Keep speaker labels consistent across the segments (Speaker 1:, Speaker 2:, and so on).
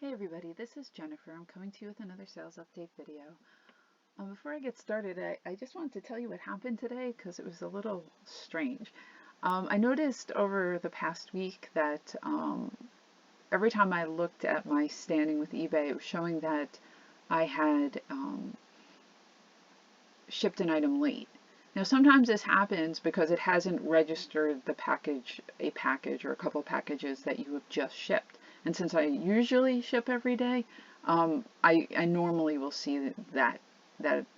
Speaker 1: Hey everybody, this is Jennifer. I'm coming to you with another sales update video. Before I get started, I just wanted to tell you what happened today because it was a little strange. I noticed over the past week that every time I looked at my standing with eBay, it was showing that I had shipped an item late. Now sometimes this happens because it hasn't registered the package, a package or a couple packages that you have just shipped. And since I usually ship every day, I normally will see that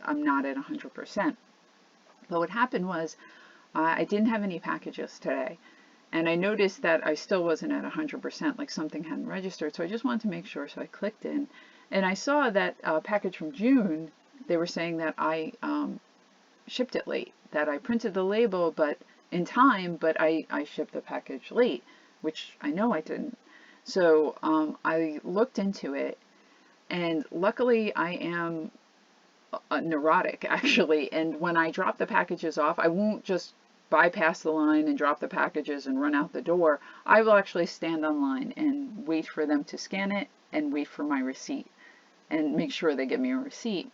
Speaker 1: I'm not at 100%. But what happened was I didn't have any packages today. And I noticed that I still wasn't at 100%, like something hadn't registered. So I just wanted to make sure. So I clicked in and I saw that package from June. They were saying that I shipped it late, that I printed the label but in time, but I shipped the package late, which I know I didn't. So I looked into it, and luckily I am neurotic actually, and when I drop the packages off, I won't just bypass the line and drop the packages and run out the door. I will actually stand online and wait for them to scan it and wait for my receipt and make sure they give me a receipt.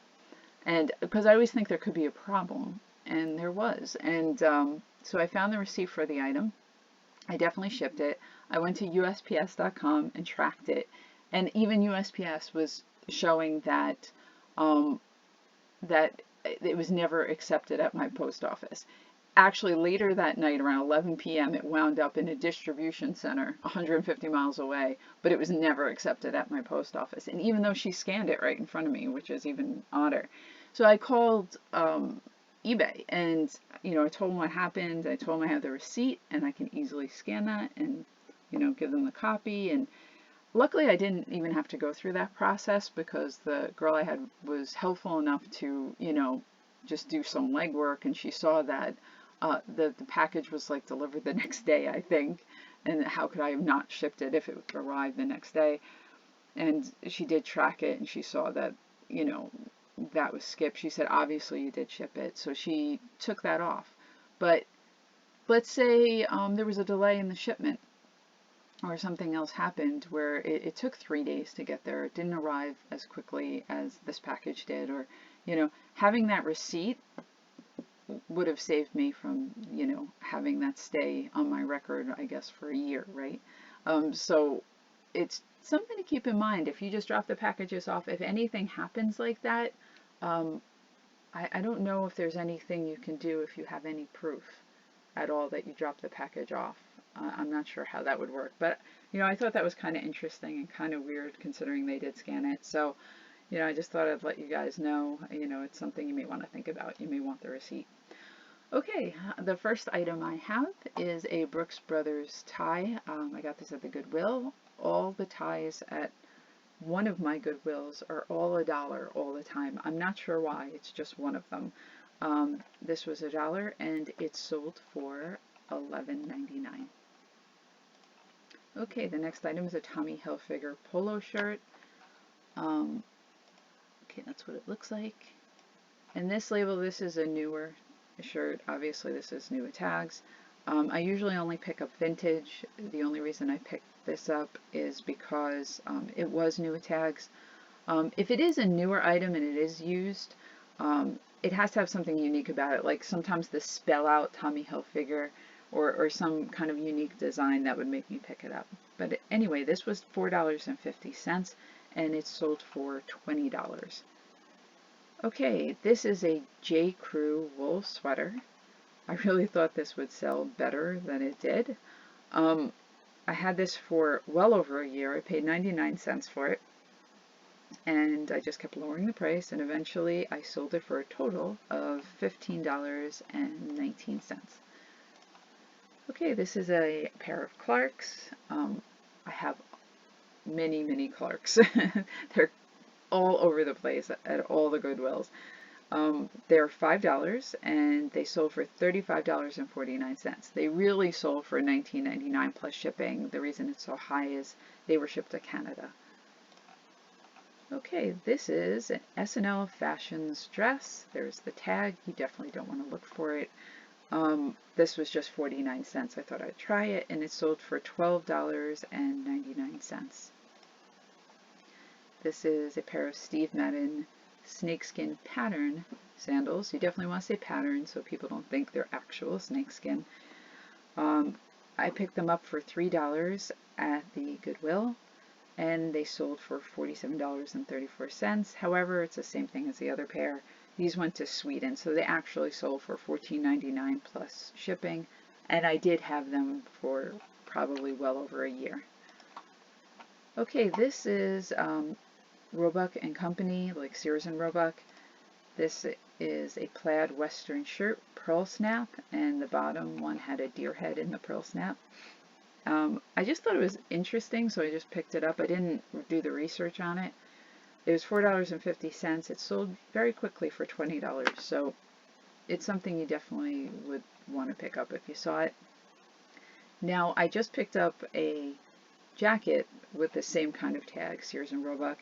Speaker 1: And because I always think there could be a problem, and there was. And so I found the receipt for the item. I definitely shipped it. I went to USPS.com and tracked it, and even USPS was showing that that it was never accepted at my post office. Actually, later that night, around 11 p.m., it wound up in a distribution center 150 miles away, but it was never accepted at my post office. And even though she scanned it right in front of me, which is even odder. So I called eBay and, I told them what happened. I told them I have the receipt and I can easily scan that and, give them the copy. And luckily, I didn't even have to go through that process because the girl I had was helpful enough to, just do some legwork, and she saw that the package was like delivered the next day, I think, and how could I have not shipped it if it arrived the next day? And she did track it, and she saw that, that was skipped. She said, obviously you did ship it, so she took that off. But let's say there was a delay in the shipment, or something else happened where it took 3 days to get there. It didn't arrive as quickly as this package did, or, having that receipt would have saved me from, having that stay on my record, I guess, for a year, right? So it's something to keep in mind. If you just drop the packages off, if anything happens like that, I don't know if there's anything you can do if you have any proof at all that you dropped the package off. I'm not sure how that would work, but I thought that was kind of interesting and kind of weird considering they did scan it. So, I just thought I'd let you guys know, it's something you may want to think about. You may want the receipt. Okay, the first item I have is a Brooks Brothers tie. I got this at the Goodwill. All the ties at one of my Goodwills are all $1 all the time. I'm not sure why, it's just one of them. This was $1 and it sold for $11.99. Okay, the next item is a Tommy Hilfiger polo shirt. Okay, that's what it looks like. And this label, this is a newer shirt. Obviously, this is newer tags. I usually only pick up vintage. The only reason I picked this up is because it was newer tags. If it is a newer item and it is used, it has to have something unique about it. Like sometimes the spell out Tommy Hilfiger or some kind of unique design that would make me pick it up. But anyway, this was $4.50 and it sold for $20. Okay, this is a J. Crew wool sweater. I really thought this would sell better than it did. I had this for well over a year. I paid 99 cents for it. And I just kept lowering the price, and eventually I sold it for a total of $15.19. Okay, this is a pair of Clarks. I have many, many Clarks. They're all over the place at all the Goodwills. They're $5 and they sold for $35.49. They really sold for $19.99 plus shipping. The reason it's so high is they were shipped to Canada. Okay, this is an S&L Fashions dress. There's the tag. You definitely don't want to look for it. This was just 49 cents. I thought I'd try it, and it sold for $12.99. This is a pair of Steve Madden snakeskin pattern sandals. You definitely want to say pattern so people don't think they're actual snakeskin. I picked them up for $3 at the Goodwill, and they sold for $47.34. However, it's the same thing as the other pair. These went to Sweden, so they actually sold for $14.99 plus shipping, and I did have them for probably well over a year. Okay, this is Roebuck and Company, like Sears and Roebuck. This is a plaid western shirt, pearl snap, and the bottom one had a deer head in the pearl snap. I just thought it was interesting, so I just picked it up. I didn't do the research on it. It was $4.50. It sold very quickly for $20, so it's something you definitely would want to pick up if you saw it. Now, I just picked up a jacket with the same kind of tag, Sears and Roebuck,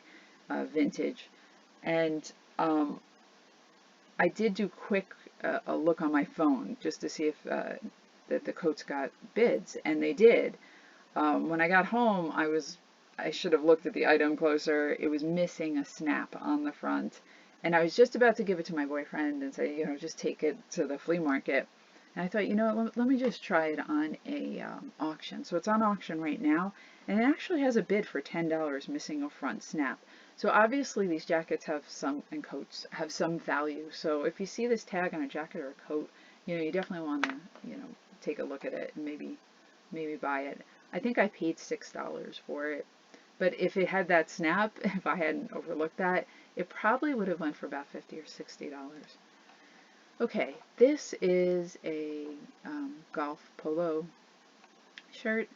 Speaker 1: vintage, and I did do a look on my phone just to see if that the coats got bids, and they did. When I got home, I should have looked at the item closer. It was missing a snap on the front, and I was just about to give it to my boyfriend and say, just take it to the flea market. And I thought, let me just try it on a auction. So it's on auction right now, and it actually has a bid for $10 missing a front snap. So obviously these jackets and coats have some value. So if you see this tag on a jacket or a coat, you definitely want to, take a look at it and maybe buy it. I think I paid $6 for it. But if it had that snap, if I hadn't overlooked that, it probably would have went for about $50 or $60. Okay, this is a golf polo shirt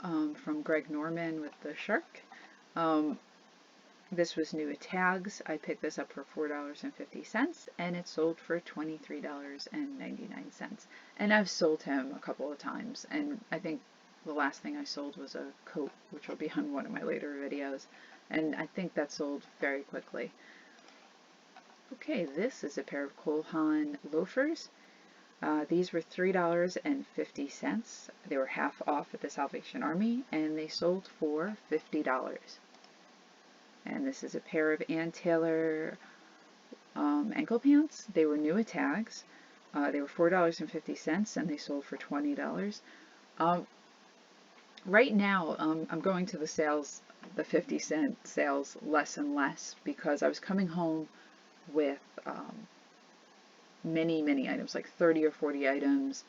Speaker 1: from Greg Norman with the shark. This was new at Tags. I picked this up for $4.50, and it sold for $23.99. And I've sold him a couple of times, and I think the last thing I sold was a coat, which will be on one of my later videos, and I think that sold very quickly. Okay, this is a pair of Cole Haan loafers. These were $3.50. They were half off at the Salvation Army, and they sold for $50. And this is a pair of Ann Taylor ankle pants. They were new at Tags. They were $4.50, and they sold for $20. Right now, I'm going to the sales, the 50-cent sales, less and less, because I was coming home with many items, like 30 or 40 items.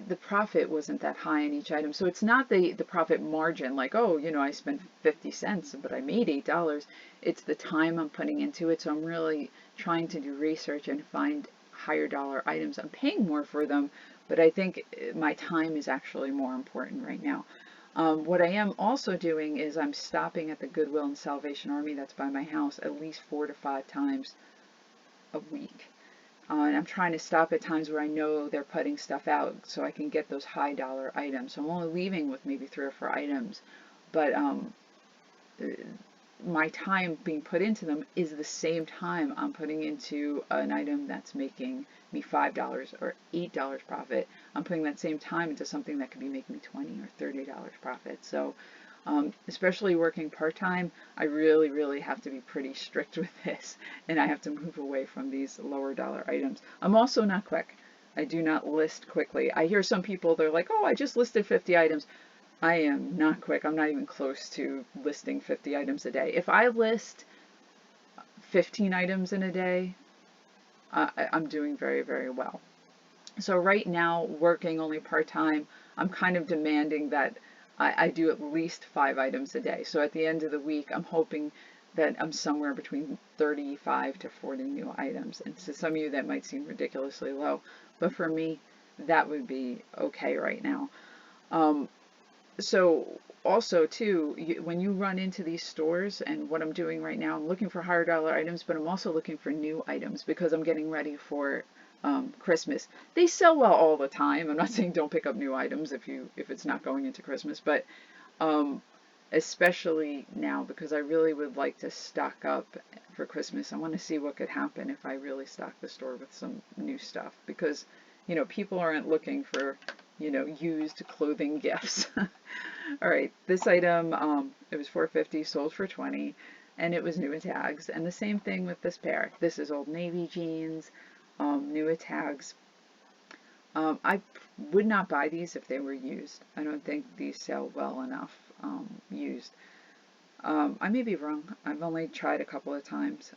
Speaker 1: The profit wasn't that high in each item. So it's not the profit margin, like, I spent 50 cents, but I made $8. It's the time I'm putting into it. So I'm really trying to do research and find higher dollar items. I'm paying more for them, but I think my time is actually more important right now. What I am also doing is I'm stopping at the Goodwill and Salvation Army that's by my house at least 4 to 5 times a week. And I'm trying to stop at times where I know they're putting stuff out so I can get those high dollar items. So I'm only leaving with maybe 3 or 4 items, but my time being put into them is the same time I'm putting into an item that's making me $5 or $8 profit. I'm putting that same time into something that could be making me $20 or $30 profit. So especially working part-time, I really have to be pretty strict with this, and I have to move away from these lower dollar items. I'm also not quick. I do not list quickly. I hear some people, they're like, I just listed 50 items. I am not quick. I'm not even close to listing 50 items a day. If I list 15 items in a day, I'm doing very well. So right now, working only part-time, I'm kind of demanding that I do at least 5 items a day. So at the end of the week, I'm hoping that I'm somewhere between 35 to 40 new items. And to some of you, that might seem ridiculously low, but for me, that would be okay right now. So also too, when you run into these stores, and what I'm doing right now, I'm looking for higher dollar items, but I'm also looking for new items because I'm getting ready for Christmas. They sell well all the time. I'm not saying don't pick up new items if it's not going into Christmas, but especially now, because I really would like to stock up for Christmas. I want to see what could happen if I really stock the store with some new stuff, because people aren't looking for you know, used clothing gifts. All right, this item, it was $4.50, sold for $20, and it was new at tags. And the same thing with this pair. This is Old Navy jeans, new at tags. I would not buy these if they were used. I don't think these sell well enough used. I may be wrong. I've only tried a couple of times.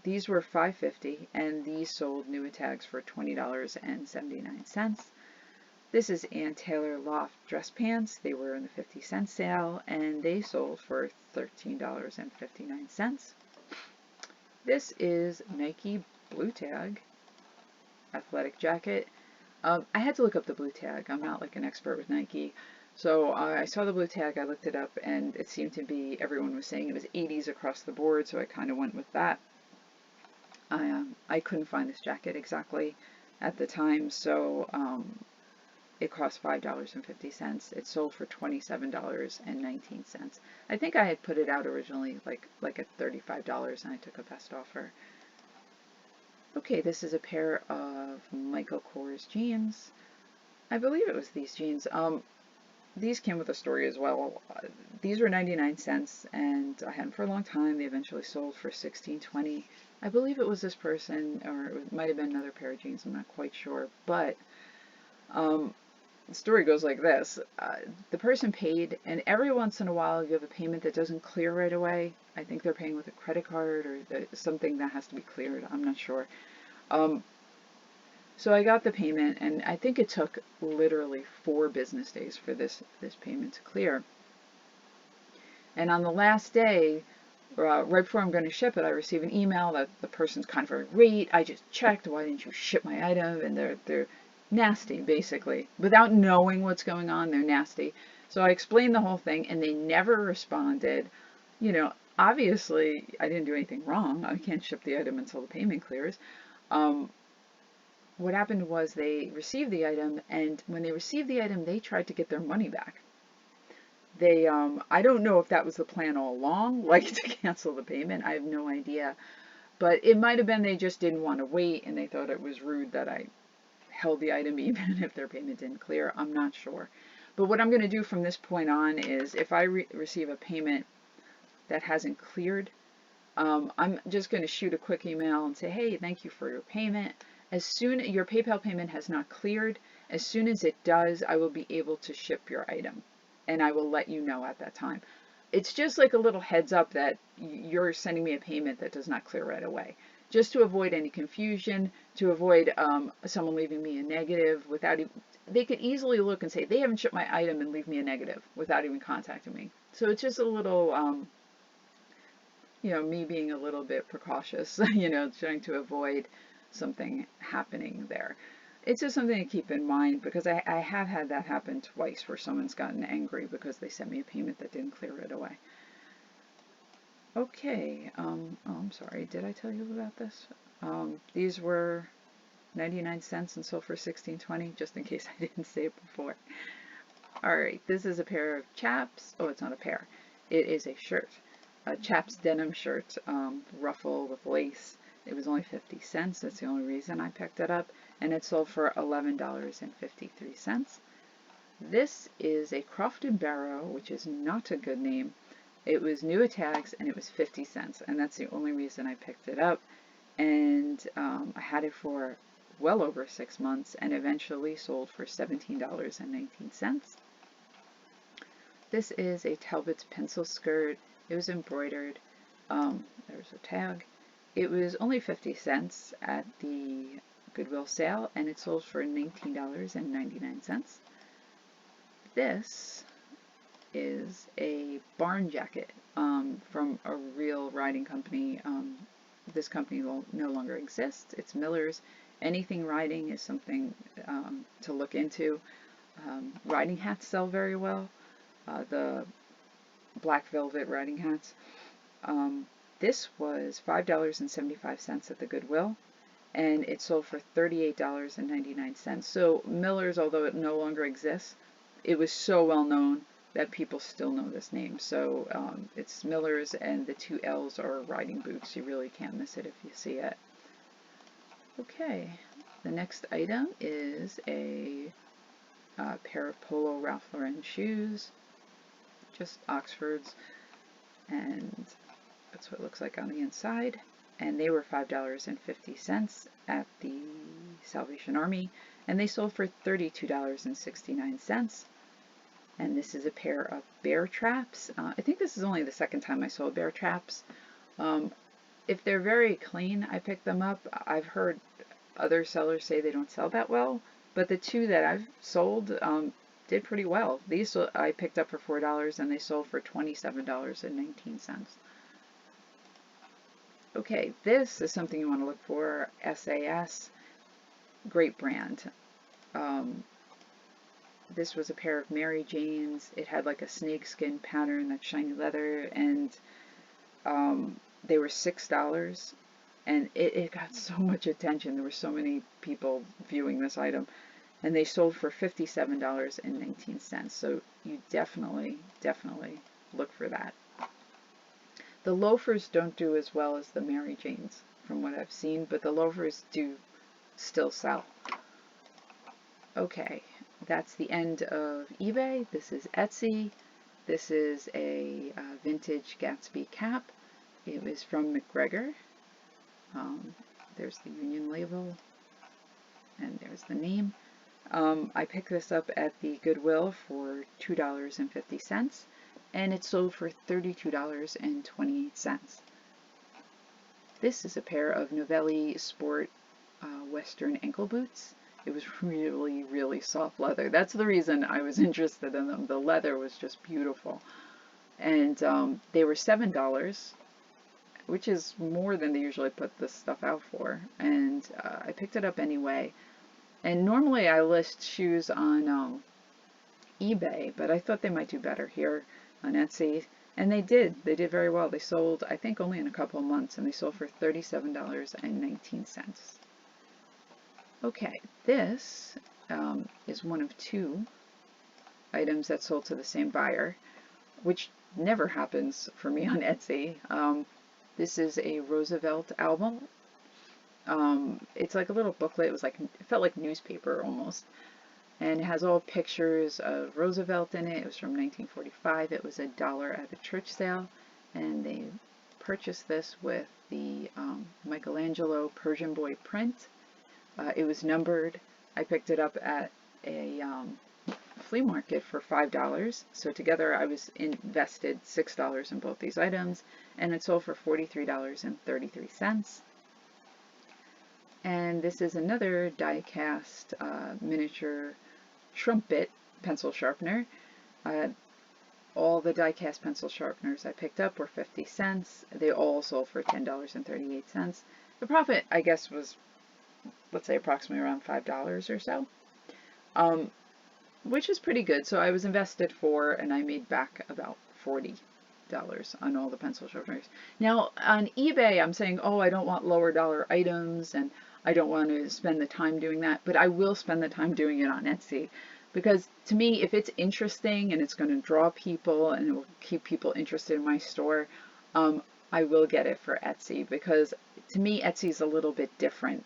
Speaker 1: These were $5.50, and these sold new at tags for $20.79. This is Ann Taylor Loft dress pants. They were in the 50-cent sale, and they sold for $13.59. This is Nike Blue Tag athletic jacket. I had to look up the blue tag. I'm not like an expert with Nike. So I saw the blue tag, I looked it up, and it seemed to be, everyone was saying it was 80s across the board, so I kind of went with that. I couldn't find this jacket exactly at the time, so it cost $5.50. It sold for $27.19. I think I had put it out originally like at $35, and I took a best offer. Okay, this is a pair of Michael Kors jeans. I believe it was these jeans. These came with a story as well. These were 99 cents, and I had them for a long time. They eventually sold for $16.20. I believe it was this person, or it might have been another pair of jeans. I'm not quite sure, but the story goes like this. The person paid, and every once in a while you have a payment that doesn't clear right away. I think they're paying with a credit card or something that has to be cleared. I'm not sure. So I got the payment, and I think it took literally 4 business days for this payment to clear. And on the last day, right before I'm going to ship it, I receive an email that the person's kind of irate. I just checked. Why didn't you ship my item? And they're nasty, basically. Without knowing what's going on, they're nasty. So I explained the whole thing, and they never responded. You know, obviously, I didn't do anything wrong. I can't ship the item until the payment clears. What happened was they received the item, and when they received the item, they tried to get their money back. They, I don't know if that was the plan all along, like to cancel the payment. I have no idea. But it might have been they just didn't want to wait, and they thought it was rude that I held the item even if their payment didn't clear. I'm not sure. But what I'm going to do from this point on is if I receive a payment that hasn't cleared, I'm just going to shoot a quick email and say, hey, thank you for your payment. As soon as your PayPal payment has not cleared, as soon as it does, I will be able to ship your item, and I will let you know at that time. It's just like a little heads up that you're sending me a payment that does not clear right away, just to avoid any confusion, to avoid someone leaving me a negative without even, they could easily look and say they haven't shipped my item and leave me a negative without even contacting me. So it's just a little, you know, me being a little bit precautious, you know, trying to avoid something happening there. It's just something to keep in mind, because I have had that happen twice where someone's gotten angry because they sent me a payment that didn't clear right away. Okay, oh, I'm sorry, did I tell you about this? These were 99 cents and sold for $16.20, just in case I didn't say it before. Alright, this is a pair of chaps. Oh, it's not a pair. It is a shirt. A chaps denim shirt, ruffle with lace. It was only 50 cents. That's the only reason I picked it up. And it sold for $11.53. This is a Croft & Barrow, which is not a good name. It was new at tags, and it was 50 cents. And that's the only reason I picked it up. And I had it for well over 6 months, and eventually sold for $17.19. This is a Talbot's pencil skirt. It was embroidered. There's a tag. It was only 50 cents at the Goodwill sale, and it sold for $19.99. This is a barn jacket from a real riding company. This company will no longer exist. It's Miller's. Anything riding is something to look into. Riding hats sell very well. The black velvet riding hats. This was $5.75 at the Goodwill, and it sold for $38.99. So Miller's, although it no longer exists, it was so well known that people still know this name. So it's Miller's, and the 2 L's are riding boots. You really can't miss it if you see it. Okay, the next item is a A pair of Polo Ralph Lauren shoes, just Oxfords, and that's what it looks like on the inside. And they were $5.50 at the Salvation Army, and they sold for $32.69. And this is a pair of bear traps. I think this is only the second time I sold bear traps. If they're very clean, I pick them up. I've heard other sellers say they don't sell that well, but the two that I've sold did pretty well. These I picked up for $4 and they sold for $27.19. Okay, this is something you want to look for. SAS, great brand. This was a pair of Mary Janes. It had like a snakeskin pattern, that shiny leather, and they were $6. And it got so much attention. There were so many people viewing this item. And they sold for $57.19. So you definitely look for that. The loafers don't do as well as the Mary Janes from what I've seen, but the loafers do still sell. Okay, that's the end of eBay. This is Etsy. This is a vintage Gatsby cap. It was from McGregor. There's the Union label, and there's the name. I picked this up at the Goodwill for $2.50, and it sold for $32.28. This is a pair of Novelli Sport Western ankle boots. It was really soft leather. That's the reason I was interested in them. The leather was just beautiful. And they were $7, which is more than they usually put this stuff out for. And I picked it up anyway. And normally I list shoes on eBay, but I thought they might do better here on Etsy. And they did. They did very well. They sold, I think, only in a couple of months, and they sold for $37.19. Okay, this is one of two items that sold to the same buyer, which never happens for me on Etsy. This is a Roosevelt album. It's like a little booklet. It felt like newspaper almost, and it has all pictures of Roosevelt in it. It was from 1945. It was $1 at a church sale, and they purchased this with the Michelangelo Persian Boy print. It was numbered. I picked it up at a flea market for $5. So together I was invested $6 in both these items, and it sold for $43.33. And this is another die-cast miniature trumpet pencil sharpener. All the die-cast pencil sharpeners I picked up were 50 cents. They all sold for $10.38. The profit, I guess, was, let's say, approximately around $5 or so, which is pretty good. So I was invested $4, and I made back about $40 on all the pencil sharpeners. Now on eBay, I'm saying, oh, I don't want lower dollar items, and I don't want to spend the time doing that, but I will spend the time doing it on Etsy, because to me, if it's interesting and it's going to draw people and it will keep people interested in my store, I will get it for Etsy, because to me, Etsy is a little bit different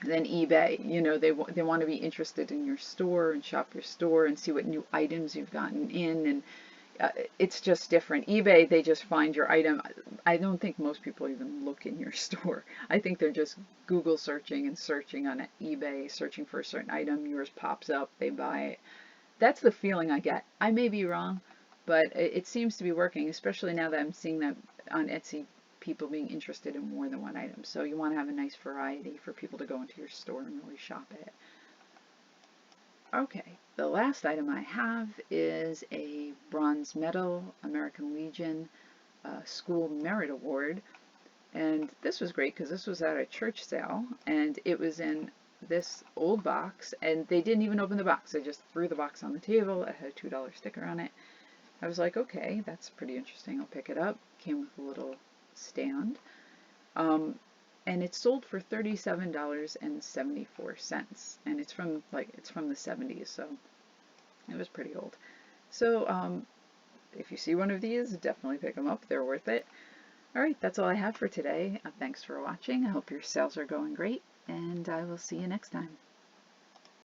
Speaker 1: than eBay. You know, they want to be interested in your store and shop your store and see what new items you've gotten in, and it's just different. eBay, they just find your item. I don't think most people even look in your store. I think they're just Google searching and searching on eBay, searching for a certain item. Yours pops up, they buy it. That's the feeling I get. I may be wrong, but it seems to be working, especially now that I'm seeing that on Etsy, people being interested in more than one item. So you want to have a nice variety for people to go into your store and really shop it. Okay, the last item I have is a bronze medal, American Legion School Merit Award. And this was great because this was at a church sale, and it was in this old box, and they didn't even open the box. They just threw the box on the table. It had a $2 sticker on it. I was like, okay, that's pretty interesting. I'll pick it up. Came with a little stand. And it sold for $37.74, and it's from the 70s, so it was pretty old. So if you see one of these, definitely pick them up. They're worth it. All right, that's all I have for today. Thanks for watching. I hope your sales are going great, and I will see you next time.